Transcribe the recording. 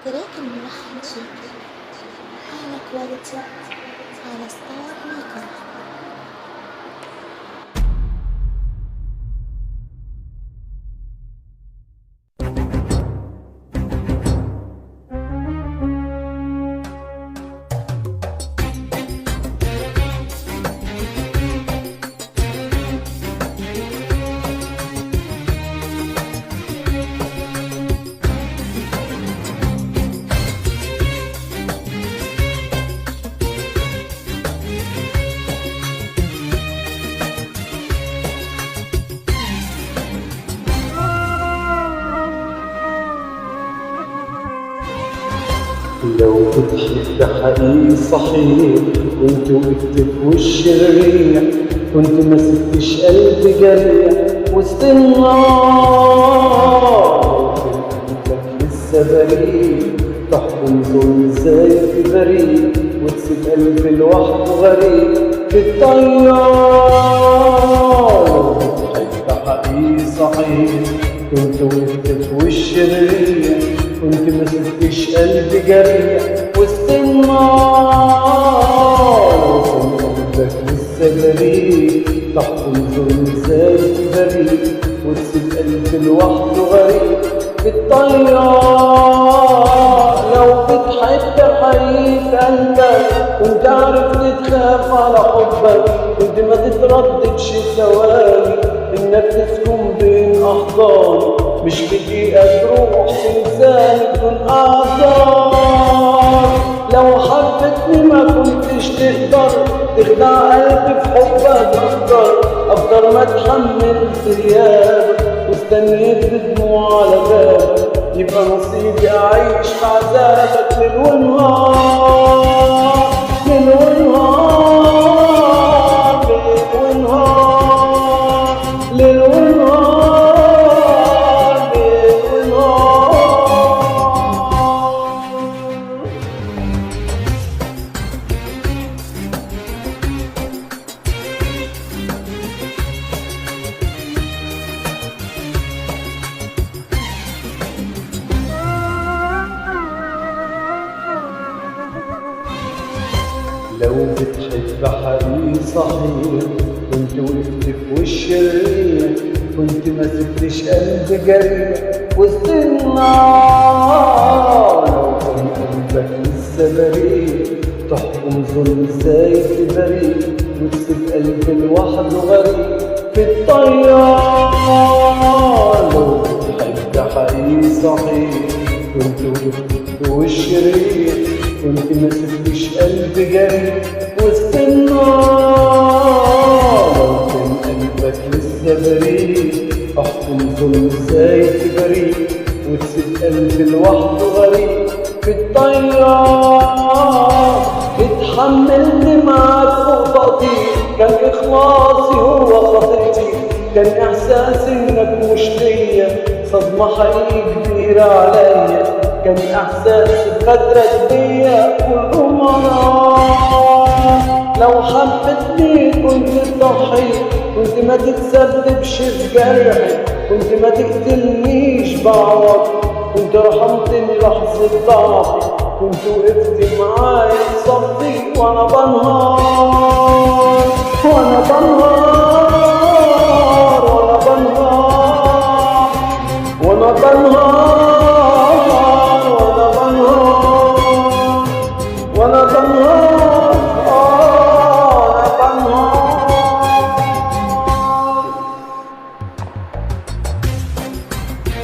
تراك الملحن شيكي، أعلى كواليتي على ستار ميكر. لو بتحب حقيقي صحيح كنت وقفت في وش الريح، كنت ما سبتش قلبي جريح وسط النار. قلبك لسه بريء، تحكم ظلم ازاي في بريء وتسيب قلبي لوحده غريب في الطيار. لو بتحب حقيقي صحيح كنت وقفت في وش الريح، كنت ما سبتش قلبي جريح وسط النار. قلبك لسه بريء، تحكم ظلم ازاي بريء وتسيب قلبي لوحده غريب في الطيار. لو بتحب حقيقي قلبك كنت عرفت تخاف على حبك، كنت ما تترددش ثواني انك تسكن بين احضاني، مش بدقيقة تروح تنساني بدون اعذار. لو حبتني ما كنتش تقدر تخدع قلبي في حبك اكتر ما اتحملت غيابك واستنيت بدموع على بابك، يبقى نصيبي اعيش في عذابك ليل ونهار ليل ونهار ليل ونهار ليل ونهار ليل لو بتحب حقيقي صحيح كنت وقفت في وش الريح، كنت ما سبتش قلبي جريح وسط النار. لو كان قلبك لسه بريء، تحكم ظلم ازاي في بريء وتسيب قلبي لوحده غريب في الطيار. لو بتحب حقيقي صحيح كنت وقفت في وش الريح، كنت ما سبتش قلبي جريح وسط النار. لو كان قلبك لسه بريء، احكم ظلم ازاي بريء وتسيب قلبي لوحده غريب في الطيار. اتحملت معاك فوق طاقتي، كان اخلاصي هو خطيتي، كان احساسي انك مش ليا صدمة حقيقي كبيرة عليا، كان احساسي بغدرك بيا كله مرار. لو حبتني كنت تضحي، كنت ما تتسببش في جرحي، كنت ما تقتلنيش بعوض، كنت رحمتني لحظة ضعفي، كنت وقفت معايا في صفي وانا بنهار وانا بنهار وانا بنهار وانا بنهار وانا بنهار وانا بنهار